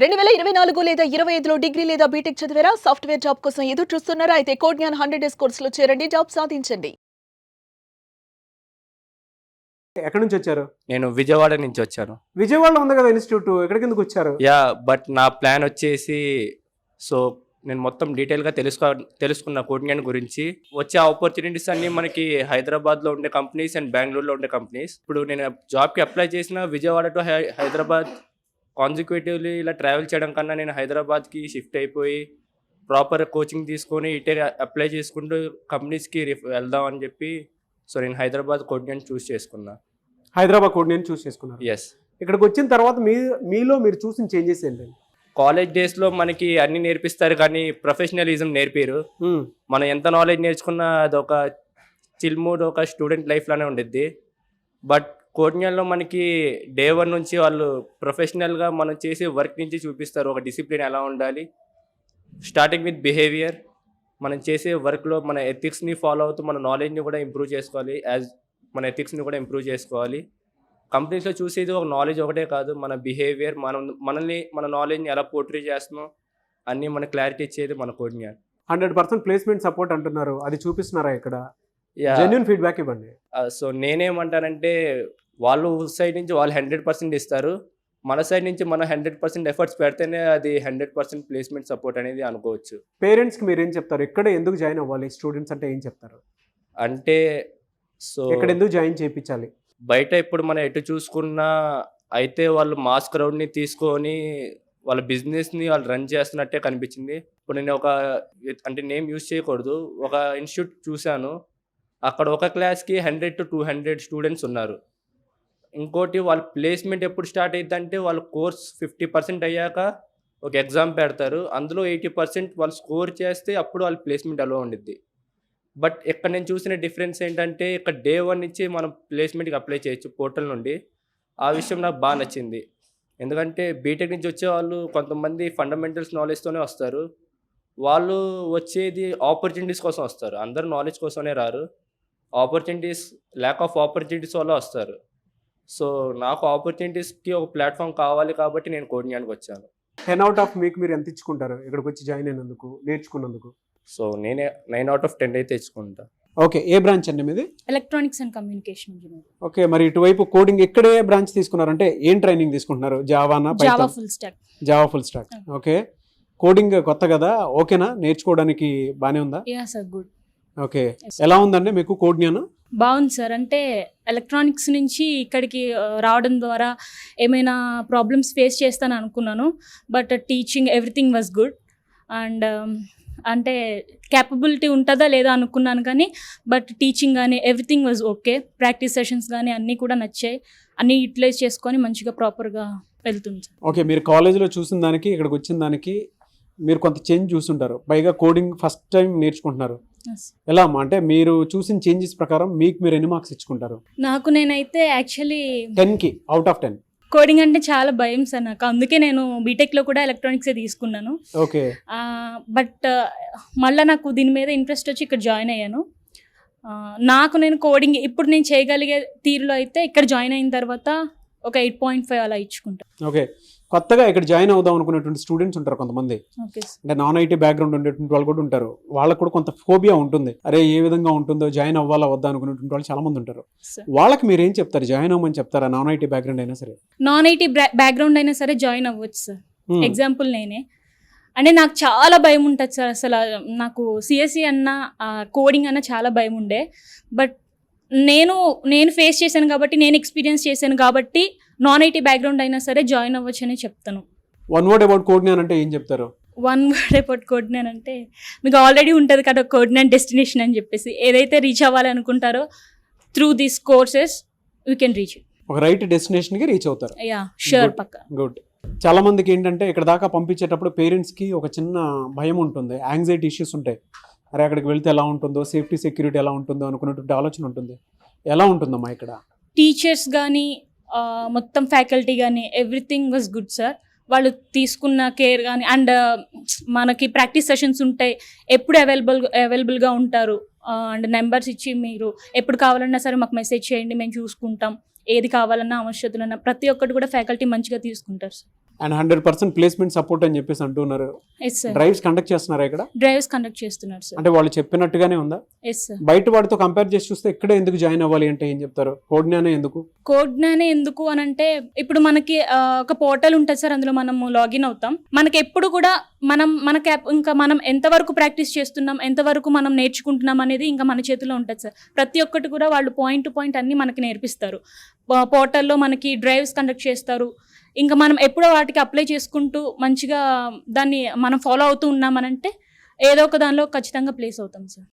2024 లేదా 25లో డిగ్రీ లేదా బీటెక్ చదివారా? సాఫ్ట్‌వేర్ జాబ్ కోసం ఎదురు చూస్తున్నారా? అయితే కోడ్ జ్ఞాన్ 100 డేస్ కోర్సులో చేరండి, జాబ్ సాధించండి. ఎక్కడి నుంచి వచ్చారు? నేను విజయవాడ నుంచి వచ్చాను. విజయవాడలో ఉంది కదా ఇన్స్టిట్యూట్, ఎక్కడికి ఎందుకు వచ్చారు? బట్ నా ప్లాన్ వచ్చేసి సో నేను మొత్తం డీటెయిల్గా తెలుసుకున్న కోడ్ జ్ఞాన్ గురించి. వచ్చే ఆపర్చునిటీస్ అన్నీ మనకి హైదరాబాద్లో ఉండే కంపెనీస్ అండ్ బెంగళూరులో ఉండే కంపెనీస్. ఇప్పుడు నేను జాబ్కి అప్లై చేసిన విజయవాడ టు హైదరాబాద్ కాన్సిక్యూటివ్లీ ఇలా ట్రావెల్ చేయడం కన్నా నేను హైదరాబాద్కి షిఫ్ట్ అయిపోయి ప్రాపర్ కోచింగ్ తీసుకొని ఇటే అప్లై చేసుకుంటూ కంపెనీస్కి వెళ్దాం అని చెప్పి సో నేను హైదరాబాద్ కోడ్ జ్ఞాన్ చూస్ చేసుకున్నా. హైదరాబాద్ కోడ్ నేను చూస్ చేసుకున్నాను. ఎస్. ఇక్కడికి వచ్చిన తర్వాత మీలో మీరు చూసిన చేంజెస్ ఏంటండి? కాలేజ్ డేస్లో మనకి అన్ని నేర్పిస్తారు కానీ ప్రొఫెషనలిజం నేర్పారు. మనం ఎంత నాలెడ్జ్ నేర్చుకున్నా అది ఒక చిల్ మూడ్, ఒక స్టూడెంట్ లైఫ్లోనే ఉండిద్ది. బట్ కోడ్ జ్ఞాన్లో మనకి డే 1 నుంచి వాళ్ళు ప్రొఫెషనల్గా మనం చేసే వర్క్ నుంచి చూపిస్తారు ఒక డిసిప్లిన్ ఎలా ఉండాలి. స్టార్టింగ్ విత్ బిహేవియర్, మనం చేసే వర్క్లో మన ఎథిక్స్ని ఫాలో అవుతూ మన నాలెడ్జ్ని కూడా ఇంప్రూవ్ చేసుకోవాలి. మన ఎథిక్స్ని కూడా ఇంప్రూవ్ చేసుకోవాలి. కంపెనీస్లో చూసేది ఒక నాలెడ్జ్ ఒకటే కాదు, మన బిహేవియర్, మన నాలెడ్జ్ని ఎలా పోర్ట్రే చేస్తున్నాం అన్నీ మన క్లారిటీ ఇచ్చేది మన కోడ్ జ్ఞాన్. 100% ప్లేస్మెంట్ సపోర్ట్ అంటున్నారు, అది చూపిస్తున్నారా ఇక్కడ? జెన్యూన్ ఫీడ్బ్యాక్ ఇవ్వండి. సో నేనేమంటానంటే వాళ్ళు సైడ్ నుంచి వాళ్ళు 100% ఇస్తారు, మన సైడ్ నుంచి మనం 100% ఎఫర్ట్స్ పెడితేనే అది 100% ప్లేస్మెంట్ సపోర్ట్ అనేది అనుకోవచ్చు. పేరెంట్స్కి మీరు ఏం చెప్తారు? ఇక్కడ ఎందుకు జాయిన్ అవ్వాలి స్టూడెంట్స్ అంటే ఏం చెప్తారు? అంటే సో ఇక్కడ ఎందుకు జాయిన్ చేయించాలి? బయట ఇప్పుడు మనం ఎటు చూసుకున్నా అయితే వాళ్ళు మాస్ క్రౌడ్ని తీసుకొని వాళ్ళ బిజినెస్ని వాళ్ళు రన్ చేస్తున్నట్టే కనిపించింది. ఇప్పుడు నేను అంటే నేమ్ యూజ్ చేయకూడదు, ఒక ఇన్స్టిట్యూట్ చూశాను, అక్కడ ఒక క్లాస్కి 100 to 200 స్టూడెంట్స్ ఉన్నారు. ఇంకోటి వాళ్ళ ప్లేస్మెంట్ ఎప్పుడు స్టార్ట్ అవుతుందంటే వాళ్ళ కోర్స్ 50% అయ్యాక ఒక ఎగ్జామ్ పెడతారు, అందులో 80% వాళ్ళు స్కోర్ చేస్తే అప్పుడు వాళ్ళ ప్లేస్మెంట్ అలా ఉండిద్ది. బట్ ఇక్కడ నేను చూసిన డిఫరెన్స్ ఏంటంటే ఇక్కడ డే 1 నుంచి మనం ప్లేస్మెంట్కి అప్లై చేయొచ్చు పోర్టల్ నుండి. ఆ విషయం నాకు బాగా నచ్చింది. ఎందుకంటే బీటెక్ నుంచి వచ్చే వాళ్ళు కొంతమంది ఫండమెంటల్స్ నాలెడ్జ్తోనే వస్తారు, వాళ్ళు వచ్చేది ఆపర్చునిటీస్ కోసం వస్తారు, అందరూ నాలెడ్జ్ కోసమే రారు, ల్యాక్ ఆఫ్ ఆపర్చునిటీస్ వల్ల వస్తారు. సో నాకు ఆపర్చునిటీస్కి ఒక ప్లాట్ఫామ్ కావాలి కాబట్టి నేను కోడ్ జ్ఞాన్కి వచ్చాను. 10 out of మీకు మీరు ఎంత ఇచ్చుకుంటారు ఇక్కడికి వచ్చి జాయిన్ అయినందుకు, నేర్చుకున్నందుకు? సో నేనే 9 out of 10 అయితే ఇచ్చుకుంటా. ఓకే, ఏ బ్రాంచ్ అండి మీది? Electronics and communication engineering. Okay, మరి ఇటువైపు కోడింగ్ ఎక్కడే బ్రాంచ్ తీసుకున్నారంటే ఏం ట్రైనింగ్ తీసుకుంటున్నారు? జావానా? Java full stack. Java full stack. Okay, coding కొత్త కదా, ఓకేనా? నేర్చుకోవడానికి బానే ఉందా? Yeah sir, good. ఓకే, ఎలా ఉందండి మీకు కోడ్ జ్ఞానం? బాగుంది సార్. అంటే ఎలక్ట్రానిక్స్ నుంచి ఇక్కడికి రావడం ద్వారా ఏమైనా ప్రాబ్లమ్స్ ఫేస్ చేస్తాను అనుకున్నాను, but teaching everything was good. And అంటే క్యాపబిలిటీ ఉంటుందా లేదా అనుకున్నాను కానీ బట్ టీచింగ్ కానీ everything was okay. Practice sessions కానీ అన్నీ కూడా నచ్చాయి, అన్నీ యూటిలైజ్ చేసుకొని మంచిగా ప్రాపర్గా వెళ్తుంది సార్. ఓకే, మీరు కాలేజీలో చూసిన దానికి ఇక్కడికి వచ్చిన దానికి మీరు కొంత చేంజ్ చూస్తుంటారు, పైగా కోడింగ్ ఫస్ట్ టైం నేర్చుకుంటున్నారు. ఎలా అమ్మా, అంటే మీరు చూసిన చేంజెస్ ప్రకారం మీకు మీరు ఎన్ని మార్క్స్ ఇచ్చుకుంటారు? నేనైతే యాక్చువల్లీ 10కి out of 10 కోడింగ్ అంటే చాలా భయం సార్ నాకు, అందుకే నేను బీటెక్లో కూడా ఎలక్ట్రానిక్సే తీసుకున్నాను. ఓకే, బట్ మళ్ళీ నాకు దీని మీద ఇంట్రెస్ట్ వచ్చి ఇక్కడ జాయిన్ అయ్యాను. నేను కోడింగ్ ఇప్పుడు నేను చేయగలిగే తీరులో అయితే ఇక్కడ జాయిన్ అయిన తర్వాత ఒక 8.5 అలా ఇచ్చుకుంటాను. ఓకే, కొత్తగా ఇక్కడ జాయిన్ అవుదాం అనుకునేటువంటి స్టూడెంట్స్ ఉంటారు కొంతమంది, అంటే నాన్ ఐటీ బ్యాక్గ్రౌండ్ ఉండేటువంటి వాళ్ళు కూడా ఉంటారు, వాళ్ళకు కూడా కొంత ఫోబియా ఉంటుంది, అరే ఏ విధంగా ఉంటుందో, జాయిన్ అవ్వాలా వద్దా అనుకునేటువంటి వాళ్ళు చాలా మంది ఉంటారు. వాళ్ళకి మీరు ఏం చెప్తారు? జాయిన్ అవ్వమని చెప్తారా? నాన్ ఐటీ బ్యాక్గ్రౌండ్ అయినా సరే, నాన్ ఐటీ బ్యాక్గ్రౌండ్ అయినా సరే జాయిన్ అవ్వచ్చు సార్. ఎగ్జాంపుల్ నేనే, అంటే నాకు చాలా భయం ఉంటుంది సార్. అసలు నాకు సిఎస్సి అన్న కోడింగ్ అన్న చాలా భయం ఉండే, బట్ నేను ఫేస్ చేశాను కాబట్టి, నేను ఎక్స్పీరియన్స్ చేశాను కాబట్టి నాన్ ఐటీ బ్యాక్గ్రౌండ్ అయినా సరే జాయిన్ అవ్వచ్చు అని చెప్తాను. One word about code Gyan అంటే ఏం చెప్తారు? One word about code Gyan అంటే మీకు ఆల్రెడీ ఉంటుంది కదా కోడ్ జ్ఞాన్ డెస్టినేషన్ అని చెప్పేసి, ఏదైతే రీచ్ అవ్వాలనుకుంటారో through this courses you can reach it. ఒక రైట్ డెస్టినేషన్కి రీచ్ అవుతారు. యా షూర్, పక్కా. గుడ్. చాలా మందికి ఏంటంటే ఇక్కడ దాకా పంపించేటప్పుడు పేరెంట్స్కి ఒక చిన్న భయం ఉంటుంది, యాంగ్జైటీ ఇష్యూస్ ఉంటాయి, అరే అక్కడికి వెళ్తే ఎలా ఉంటుందో, సేఫ్టీ సెక్యూరిటీ ఎలా ఉంటుందో అనుకున్నటువంటి ఆలోచన ఉంటుంది. ఎలా ఉంటుందమ్మా ఇక్కడ? టీచర్స్ కానీ మొత్తం ఫ్యాకల్టీ కానీ ఎవ్రీథింగ్ వాజ్ గుడ్ సార్. వాళ్ళు తీసుకున్న కేర్ కానీ, అండ్ మనకి ప్రాక్టీస్ సెషన్స్ ఉంటాయి, ఎప్పుడు అవైలబుల్గా ఉంటారు, అండ్ నెంబర్స్ ఇచ్చి మీరు ఎప్పుడు కావాలన్నా సరే మాకు మెసేజ్ చేయండి, మేము చూసుకుంటాం, ఏది కావాలన్నా అవసరతులన్నా ప్రతి ఒక్కటి కూడా ఫ్యాకల్టీ మంచిగా తీసుకుంటారు సార్. అండ్ 100% ప్లేస్మెంట్ సపోర్ట్ అని చెప్పేసి అంటున్నారు. Yes sir. డ్రైవ్స్ కండక్ట్ చేస్తున్నారా ఇక్కడ? డ్రైవ్స్ కండక్ట్ చేస్తున్నారు సార్. అంటే వాళ్ళు చెప్పినట్టుగానే ఉందా? Yes sir. బయట వాడితో కంపేర్ చేసి చూస్తే ఇక్కడే ఎందుకు జాయిన్ అవ్వాలి అంటే ఏం చెప్తారు? కోడ్నానే ఎందుకు? కోడ్నానే ఎందుకు అని అంటే ఇప్పుడు మనకి ఒక పోర్టల్ ఉంటుంది సార్, అందులో మనము లాగిన్ అవుతాం. మనకి ఎప్పుడు కూడా ఇంకా మనం ఎంతవరకు ప్రాక్టీస్ చేస్తున్నాం, ఎంతవరకు మనం నేర్చుకుంటున్నాం అనేది ఇంకా మన చేతిలో ఉంటుంది సార్. ప్రతి ఒక్కటి కూడా వాళ్ళు పాయింట్ టు పాయింట్ అన్ని మనకి నేర్పిస్తారు. పోర్టల్లో మనకి డ్రైవ్స్ కండక్ట్ చేస్తారు. ఇంకా మనం ఎప్పుడో వాటికి అప్లై చేసుకుంటూ మంచిగా దాన్ని మనం ఫాలో అవుతూ ఉన్నామనంటే ఏదో ఒక దానిలో ఖచ్చితంగా ప్లేస్ అవుతాం సార్.